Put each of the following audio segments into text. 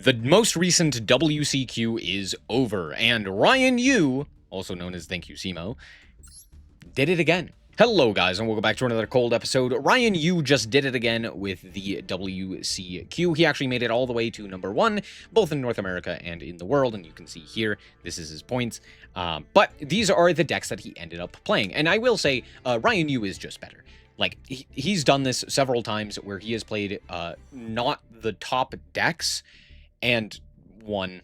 The most recent WCQ is over, and Ryan Yu, also known as Thank You Simo, did it again. Hello guys, and welcome back to another cold episode. Ryan Yu just did it again with the WCQ. He actually made it all the way to number 1, both in North America and in the world, and you can see here, this is his points. But these are the decks that he ended up playing, and I will say, Ryan Yu is just better. Like, he's done this several times where he has played not the top decks and won.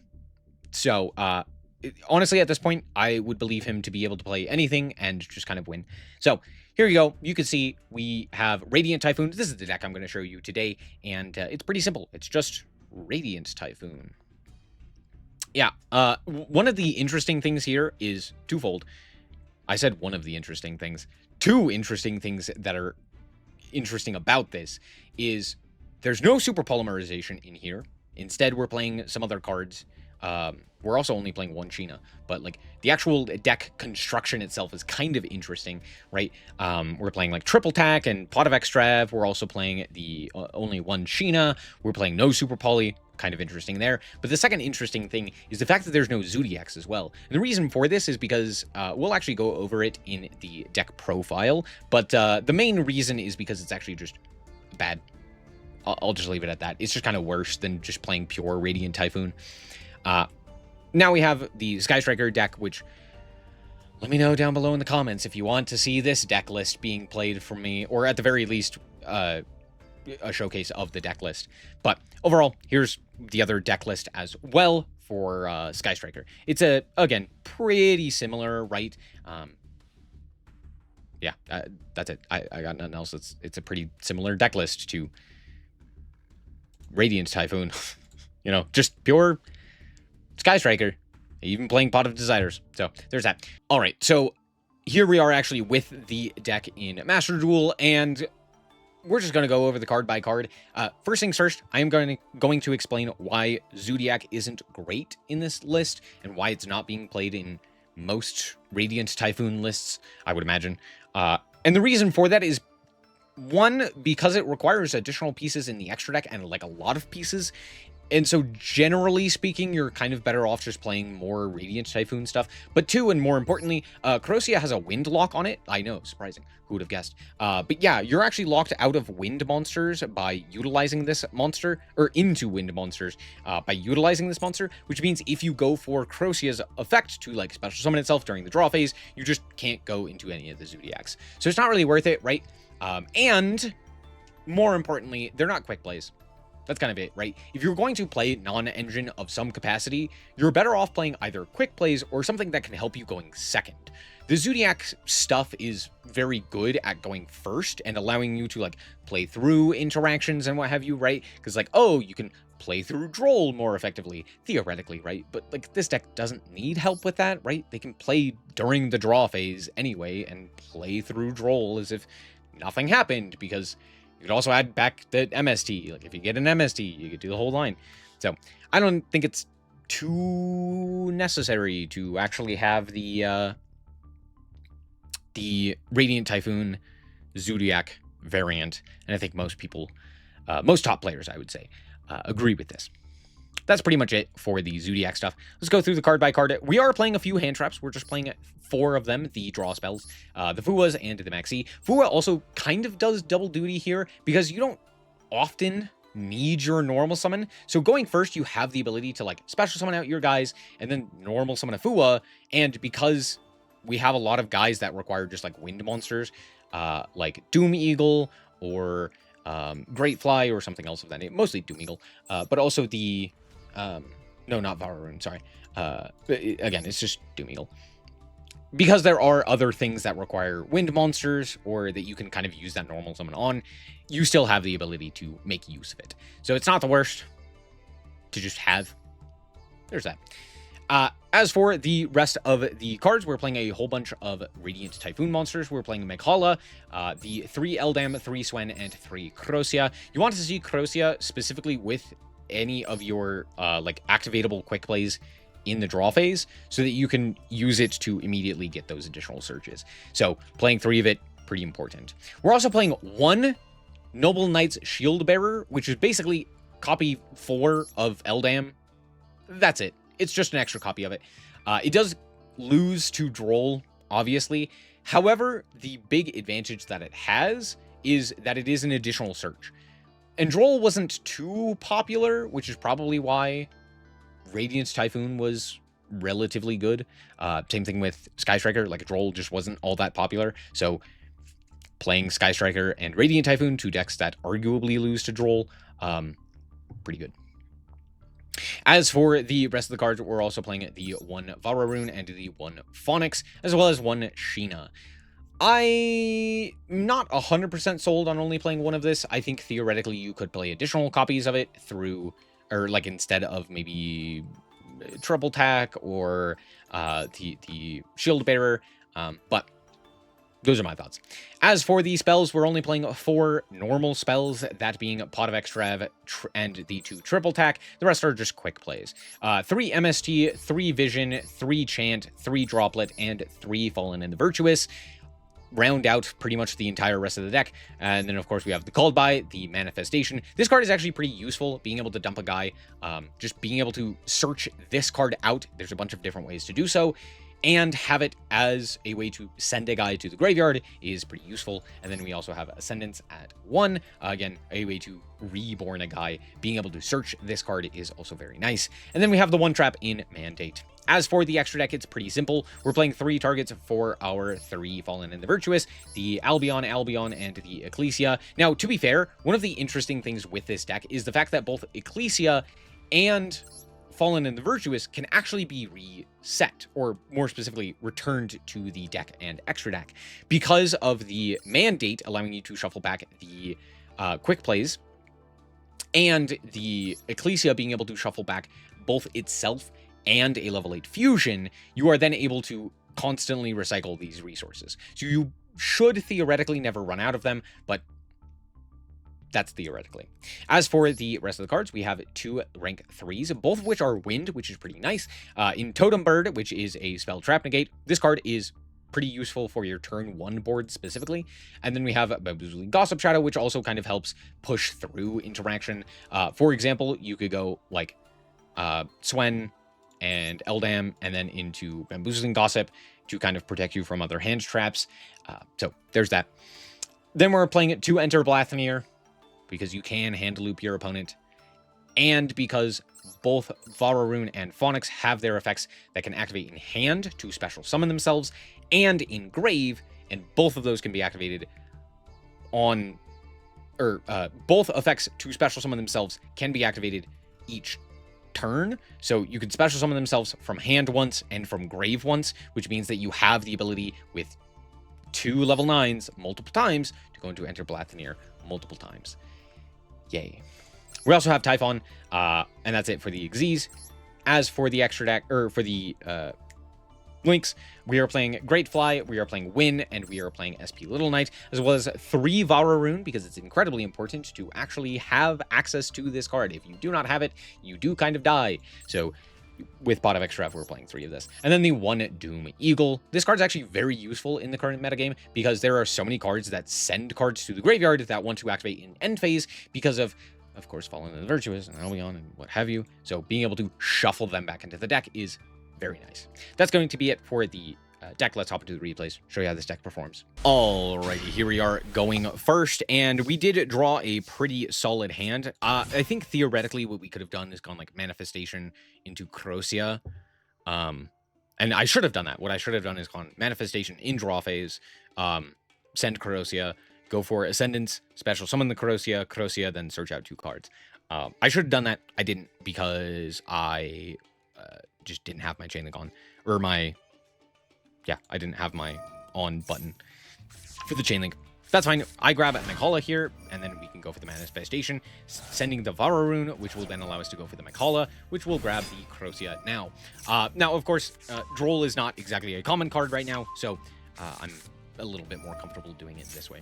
So, honestly, at this point, I would believe him to be able to play anything and just kind of win. So here you go. You can see we have Radiant Typhoon. This is the deck I'm going to show you today, and it's pretty simple. It's just Radiant Typhoon. Yeah, one of the interesting things here is twofold. I said one of the interesting things. Two interesting things that are interesting about this is there's no super polymerization in here. Instead, we're playing some other cards. We're also only playing one Sheena, but like the actual deck construction itself is kind of interesting, right? We're playing like triple tack and pot of extrav. We're also playing the only one Sheena. We're playing no super poly, kind of interesting there. But the second interesting thing is the fact that there's no Zodiacs as well. And the reason for this is because we'll actually go over it in the deck profile, but the main reason is because it's actually just bad. I'll just leave it at that. It's just kind of worse than just playing pure Radiant Typhoon. Now we have the Sky Striker deck, which let me know down below in the comments if you want to see this deck list being played from me, or at the very least, a showcase of the deck list. But overall, here's the other deck list as well for Sky Striker. It's again, pretty similar, right? Yeah, that's it. I got nothing else. It's a pretty similar deck list to Radiant Typhoon. You know, just pure Sky Striker, even playing Pot of Desires. So there's that. All right, so here we are actually with the deck in Master Duel, and we're just going to go over the card by card. First things first, I am going to explain why Zodiac isn't great in this list and why it's not being played in most Radiant Typhoon lists, I would imagine. And the reason for that is, one, because it requires additional pieces in the extra deck, and like a lot of pieces. And so generally speaking, you're kind of better off just playing more Radiant Typhoon stuff. But two, and more importantly, Crocia has a wind lock on it. I know, surprising. Who would have guessed? But yeah, you're actually locked out of wind monsters by utilizing this monster, or into wind monsters by utilizing this monster, which means if you go for Crocia's effect to like special summon itself during the draw phase, you just can't go into any of the Zodiacs. So it's not really worth it, right? And more importantly, they're not quick plays. That's kind of it, right? If you're going to play non-engine of some capacity, you're better off playing either quick plays or something that can help you going second. The Zodiac stuff is very good at going first and allowing you to like play through interactions and what have you, right? Because like, oh, you can play through Droll more effectively, theoretically, right? But like this deck doesn't need help with that, right? They can play during the draw phase anyway and play through Droll as if nothing happened, because you could also add back the MST. Like, if you get an MST, you could do the whole line. So, I don't think it's too necessary to actually have the Radiant Typhoon Zodiac variant. And I think most people, most top players, I would say, agree with this. That's pretty much it for the Zodiac stuff. Let's go through the card by card. We are playing a few hand traps. We're just playing 4 of them, the draw spells, the Fuas and the Maxi. Fua also kind of does double duty here because you don't often need your normal summon. So going first, you have the ability to like special summon out your guys and then normal summon a Fua. And because we have a lot of guys that require just like wind monsters, like Doom Eagle or Great Fly or something else of that name, mostly Doom Eagle, but also the no, not Vararoon, sorry. Again, it's just Doom Eagle. Because there are other things that require wind monsters, or that you can kind of use that normal summon on, you still have the ability to make use of it. So it's not the worst to just have. There's that. As for the rest of the cards, we're playing a whole bunch of Radiant Typhoon monsters. We're playing Meghala, the 3 Eldam, 3 Swen, and 3 Crocia. You want to see Crocia specifically with any of your like activatable quick plays in the draw phase so that you can use it to immediately get those additional searches. So playing 3 of it, pretty important. We're also playing 1 Noble Knight's Shield Bearer, which is basically copy 4 of Eldam. That's it. It's just an extra copy of it. It does lose to Droll, obviously. However, the big advantage that it has is that it is an additional search. And Droll wasn't too popular, which is probably why Radiant's Typhoon was relatively good. Same thing with Sky Striker. Like, Droll just wasn't all that popular. So playing Sky Striker and Radiant Typhoon, 2 decks that arguably lose to Droll, pretty good. As for the rest of the cards, we're also playing the 1 Vararoon and the 1 SnowiKs, as well as 1 Sheena. I'm not 100% sold on only playing 1 of this. I think theoretically you could play additional copies of it through, or like instead of maybe Triple Tack or the Shield Bearer, but those are my thoughts. As for the spells, we're only playing 4 normal spells, that being Pot of Extrav and the 2 Triple Tack. The rest are just quick plays. 3 MST, 3 Vision, 3 Chant, 3 Droplet, and 3 Fallen in the Virtuous. Round out pretty much the entire rest of the deck. And then, of course, we have the Called By, the Manifestation. This card is actually pretty useful, being able to dump a guy. Just being able to search this card out. There's a bunch of different ways to do so. And have it as a way to send a guy to the graveyard is pretty useful. And then we also have Ascendance at 1. Again, a way to reborn a guy. Being able to search this card is also very nice. And then we have the 1 trap in Mandate. As for the extra deck, it's pretty simple. We're playing 3 targets for our 3 Fallen in the Virtuous, the Albion, and the Ecclesia. Now, to be fair, one of the interesting things with this deck is the fact that both Ecclesia and Fallen in the Virtuous can actually be reset, or more specifically, returned to the deck and extra deck, because of the Mandate allowing you to shuffle back the quick plays, and the Ecclesia being able to shuffle back both itself and a level 8 fusion. You are then able to constantly recycle these resources. So you should theoretically never run out of them, but that's theoretically. As for the rest of the cards, we have 2 rank 3s, both of which are Wind, which is pretty nice. In Totem Bird, which is a spell trap negate, this card is pretty useful for your turn 1 board specifically. And then we have Bamboozling Gossip Shadow, which also kind of helps push through interaction. For example, you could go like Swen and Eldam, and then into Bamboozling Gossip to kind of protect you from other hand traps. So there's that. Then we're playing it to enter Blathnir, because you can hand loop your opponent, and because both Vararoon and SnowiKs have their effects that can activate in hand to special summon themselves, and in grave, and both of those can be activated on, or both effects to special summon themselves can be activated each turn. So you can special summon themselves from hand once and from grave once, which means that you have the ability with 2 level 9s multiple times to go into Enter Blathnir multiple times. Yay. We also have Typhoon, and that's it for the Xyz. As for the extra deck, or for the links, we are playing Great Fly, we are playing Win, and we are playing SP Little Knight, as well as 3 Vararoon, because it's incredibly important to actually have access to this card. If you do not have it, you do kind of die. So with Pot of Extra, we're playing 3 of this. And then the 1 Doom Eagle. This card's actually very useful in the current metagame, because there are so many cards that send cards to the graveyard that want to activate in end phase because of course, Fallen in the Virtuous and Albion and what have you. So being able to shuffle them back into the deck is very nice. That's going to be it for the deck. Let's hop into the replays, show you how this deck performs. Alrighty, here we are going first, and we did draw a pretty solid hand. I think theoretically what we could have done is gone like Manifestation into Crocia. And I should have done that. What I should have done is gone Manifestation in draw phase, send Crocia, go for Ascendance, special summon the Crocia, then search out 2 cards. I should have done that. I didn't, because I just didn't have my chain link on, or I didn't have my on button for the chain link. That's fine. I grab a Mikala here, and then we can go for the Manifestation, sending the Vararoon, which will then allow us to go for the Mikala, which will grab the Crocia now. Now, of course, Droll is not exactly a common card right now, so I'm a little bit more comfortable doing it this way.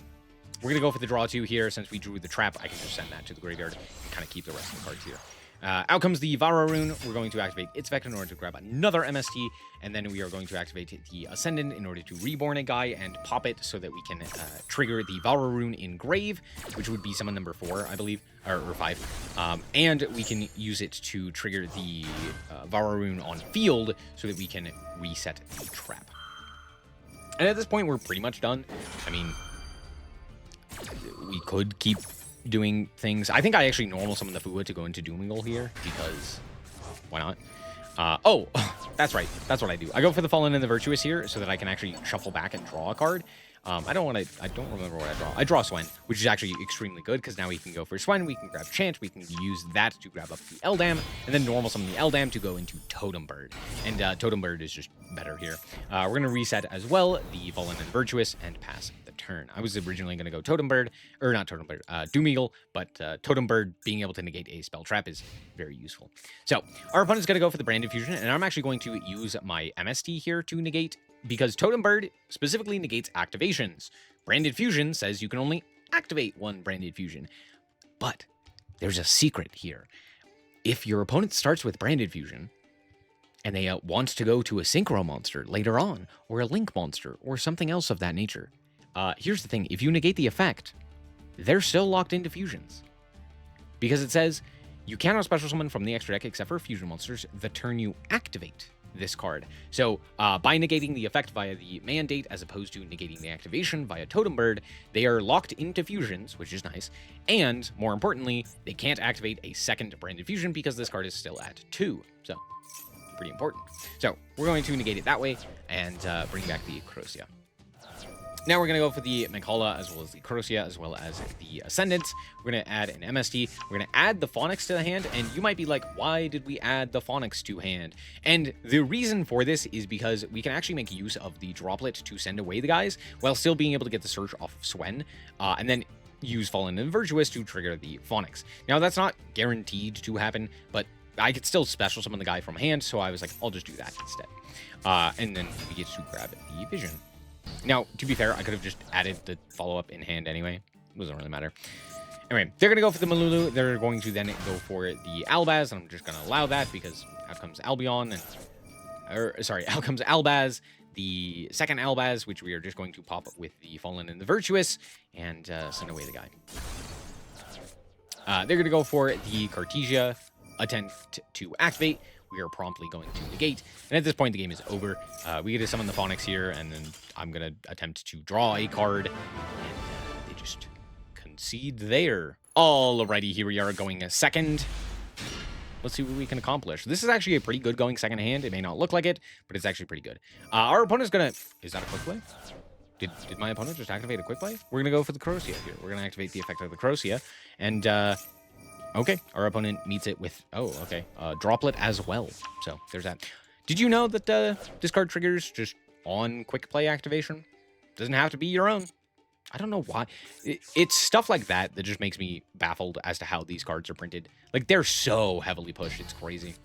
We're going to go for the draw 2 here. Since we drew the trap, I can just send that to the graveyard and kind of keep the rest of the cards here. Out comes the Vara rune. We're going to activate its effect in order to grab another MST, and then we are going to activate the Ascendant in order to reborn a guy and pop it so that we can trigger the Vara rune in Grave, which would be summon number 4, I believe, or 5. And we can use it to trigger the Vara rune on field so that we can reset the trap. And at this point, we're pretty much done. I mean, we could keep doing things. I think I actually normal summon the Fuwa to go into Doomingle here, because why not? Oh, that's right. That's what I do. I go for the Fallen and the Virtuous here so that I can actually shuffle back and draw a card. I don't remember what I draw. I draw Swen, which is actually extremely good because now we can go for Swen, we can grab Chant, we can use that to grab up the Eldam, and then normal summon the Eldam to go into Totem Bird. And Totem Bird is just better here. We're going to reset as well the Fallen and Virtuous and pass the turn. I was originally going to go Totem Bird, or not Totem Bird, Doom Eagle, but Totem Bird being able to negate a spell trap is very useful. So our opponent's going to go for the Branded Fusion, and I'm actually going to use my MST here to negate, because Totem Bird specifically negates activations. Branded Fusion says you can only activate one Branded Fusion. But there's a secret here. If your opponent starts with Branded Fusion, and they want to go to a Synchro monster later on, or a Link monster, or something else of that nature, here's the thing. If you negate the effect, they're still locked into fusions. Because it says, you cannot special summon from the extra deck except for fusion monsters the turn you activate this card. So by negating the effect via the mandate as opposed to negating the activation via Totem Bird, they are locked into fusions, which is nice. And more importantly, they can't activate a second Branded Fusion because this card is still at 2. So pretty important. So we're going to negate it that way and bring back the Corrosia. Now we're going to go for the Mancala as well as the Corrosia as well as the Ascendants. We're going to add an MST. We're going to add the Phonics to the hand, and you might be like, why did we add the Phonics to hand? And the reason for this is because we can actually make use of the Droplet to send away the guys while still being able to get the Search off of Swen, and then use Fallen and Virtuous to trigger the Phonics. Now that's not guaranteed to happen, but I could still special summon the guy from hand, so I was like, I'll just do that instead. And then we get to grab the Vision. Now, to be fair, I could have just added the follow-up in hand anyway. It doesn't really matter. Anyway, they're going to go for the Malulu. They're going to then go for the Albaz, and I'm just going to allow that because out comes Albion, out comes Albaz, the second Albaz, which we are just going to pop with the Fallen and the Virtuous, and send away the guy. They're going to go for the Cartesia, attempt to activate. We are promptly going to negate, and at this point the game is over. We get to summon the Phonics here, and then I'm going to attempt to draw a card, and they just concede there. Alrighty, here we are going a second. Let's see what we can accomplish. This is actually a pretty good going second hand. It may not look like it, but it's actually pretty good. Our opponent's going to... Is that a quick play? Did my opponent just activate a quick play? We're going to go for the Corrosia here. We're going to activate the effect of the Corrosia, and... okay, our opponent meets it with, Droplet as well. So there's that. Did you know that this card triggers just on quick play activation? Doesn't have to be your own. I don't know why. It's stuff like that that just makes me baffled as to how these cards are printed. Like, they're so heavily pushed. It's crazy.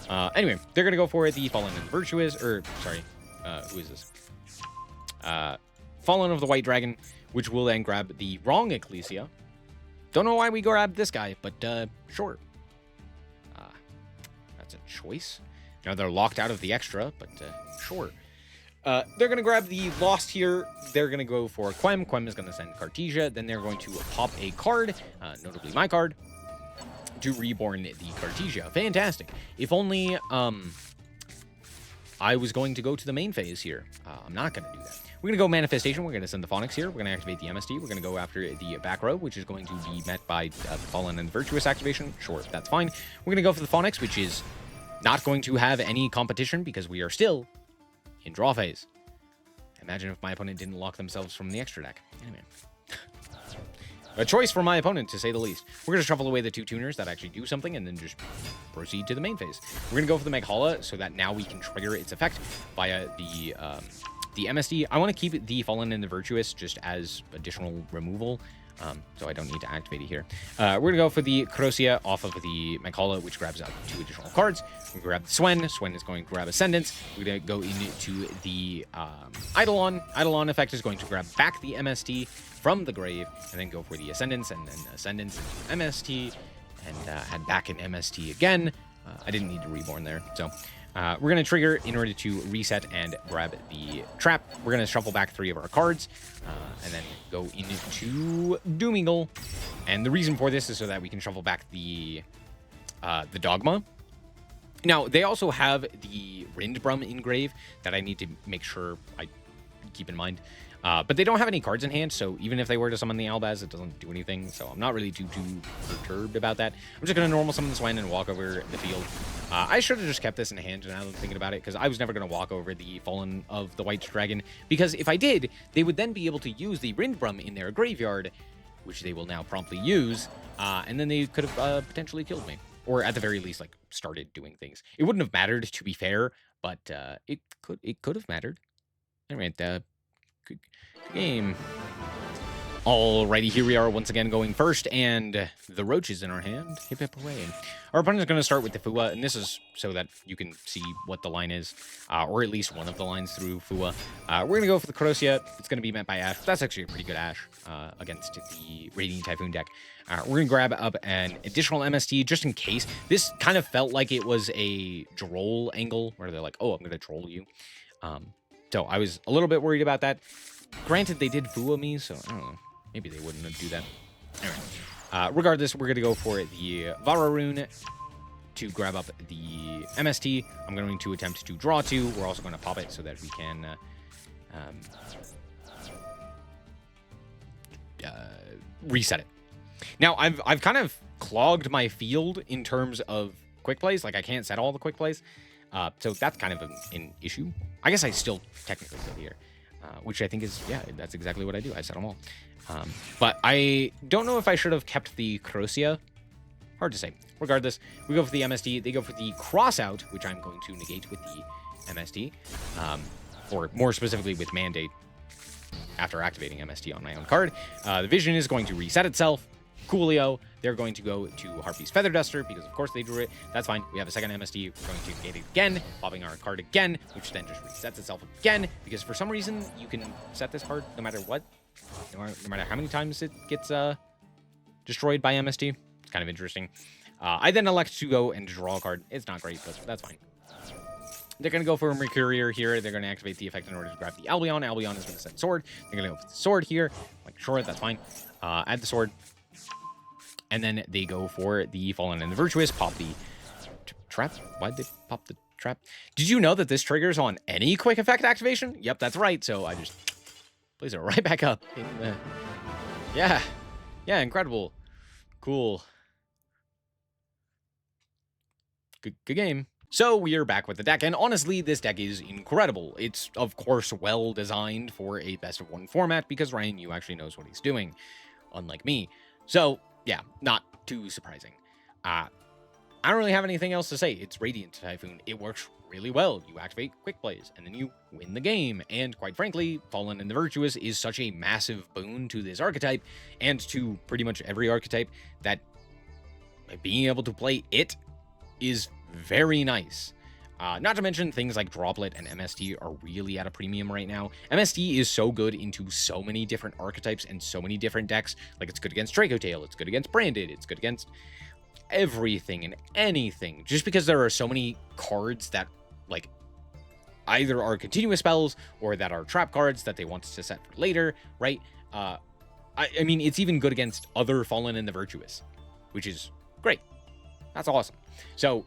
Anyway, they're going to go for the Fallen and Virtuous, who is this? Fallen of the White Dragon, which will then grab the wrong Ecclesia. Don't know why we grabbed this guy, but sure. That's a choice. Now they're locked out of the extra, but sure. They're going to grab the Lost here. They're going to go for Quem. Quem is going to send Cartesia. Then they're going to pop a card, notably my card, to reborn the Cartesia. Fantastic. If only I was going to go to the main phase here. I'm not going to do that. We're going to go Manifestation. We're going to send the Phonics here. We're going to activate the MST. We're going to go after the back row, which is going to be met by Fallen and Virtuous activation. Sure, that's fine. We're going to go for the Phonics, which is not going to have any competition because we are still in draw phase. Imagine if my opponent didn't lock themselves from the extra deck. Anyway. A choice for my opponent, to say the least. We're going to shuffle away the 2 tuners that actually do something and then just proceed to the main phase. We're going to go for the Maghala so that now we can trigger its effect via the MSD. I want to keep the Fallen and the Virtuous just as additional removal, so I don't need to activate it here. We're going to go for the Corrosia off of the Maghala, which grabs out 2 additional cards. We're going to grab the Swen. Swen is going to grab Ascendance. We're going to go into the Eidolon. Eidolon effect is going to grab back the MST from the grave, and then go for the Ascendance, and then Ascendance into MST, and head back in MST again. I didn't need to reborn there, so we're going to trigger in order to reset and grab the trap. We're going to shuffle back 3 of our cards, and then go into Doom Eagle. And the reason for this is so that we can shuffle back the Dogma. Now, they also have the Rindbrum engrave that I need to make sure I keep in mind. But they don't have any cards in hand, so even if they were to summon the Albaz, it doesn't do anything. So I'm not really too perturbed about that. I'm just going to normal summon the Swen and walk over the field. I should have just kept this in hand now that I'm thinking about it, because I was never going to walk over the Fallen of the White Dragon. Because if I did, they would then be able to use the Rindbrum in their graveyard, which they will now promptly use, and then they could have potentially killed me. Or at the very least, like, started doing things. It wouldn't have mattered, to be fair, but it could have mattered. Anyway, good game. Alrighty, here we are once again going first, and the roach is in our hand. Hip hip hooray. Our opponent is going to start with the Fua, and this is so that you can see what the line is, or at least one of the lines through Fua. We're going to go for the Corrosia. It's going to be met by Ash. That's actually a pretty good Ash against the Radiant Typhoon deck. We're going to grab up an additional MST just in case. This kind of felt like it was a droll angle, where they're like, oh, I'm going to troll you. So I was a little bit worried about that. Granted, they did Fua me, so I don't know. Maybe they wouldn't do that. Anyway, regardless, we're going to go for the Vara Rune to grab up the MST. I'm going to attempt to draw 2. We're also going to pop it so that we can reset it. Now, I've kind of clogged my field in terms of quick plays. Like, I can't set all the quick plays. So that's kind of an issue. I guess I still technically sit here. Which I think is, yeah, that's exactly what I do. I set them all. But I don't know if I should have kept the Corrosia. Hard to say. Regardless, we go for the MST. They go for the Crossout, which I'm going to negate with the MST. Or more specifically with Mandate after activating MST on my own card. The Vision is going to reset itself. Coolio, they're going to go to Harpy's Feather Duster, because of course they drew it. That's fine. We have a second MST. We're going to negate it again, popping our card again, which then just resets itself again, because for some reason you can set this card no matter what, no matter how many times it gets destroyed by MST. It's kind of interesting. I then elect to go and draw a card. It's not great, but that's fine. They're going to go for a Mercurier here. They're going to activate the effect in order to grab the Albion. Albion is going to set Sword. They're going to go for the Sword here. Like, sure, that's fine. Add the Sword. And then they go for the Fallen and the Virtuous, pop the trap. Why'd they pop the trap? Did you know that this triggers on any quick effect activation? Yep, that's right. So I just place it right back up in the... Yeah, incredible. Cool. Good game. So we are back with the deck, and honestly, this deck is incredible. It's, of course, well designed for a best-of-1 format, because Ryan Yu actually knows what he's doing, unlike me. So... yeah, not too surprising. I don't really have anything else to say. It's Radiant Typhoon. It works really well. You activate quick plays, and then you win the game. And quite frankly, Fallen and the Virtuous is such a massive boon to this archetype, and to pretty much every archetype, that being able to play it is very nice. Not to mention things like Droplet and MST are really at a premium right now. MST is so good into so many different archetypes and so many different decks. Like, it's good against Draco Tail, it's good against Branded, it's good against everything and anything. Just because there are so many cards that, like, either are continuous spells or that are trap cards that they want to set for later, right? I mean, it's even good against other Fallen and the Virtuous, which is great. That's awesome. So...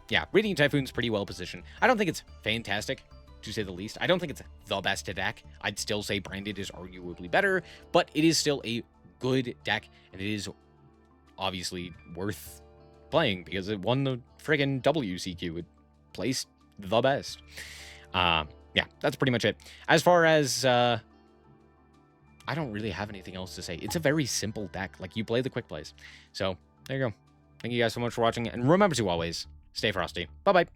yeah, Radiant Typhoon's pretty well positioned. I don't think it's fantastic, to say the least. I don't think it's the best deck. I'd still say Branded is arguably better, but it is still a good deck, and it is obviously worth playing because it won the friggin' WCQ. It placed the best. Yeah, that's pretty much it. As far as... I don't really have anything else to say. It's a very simple deck. Like, you play the quick plays. So, there you go. Thank you guys so much for watching, and remember to always... stay frosty. Bye-bye.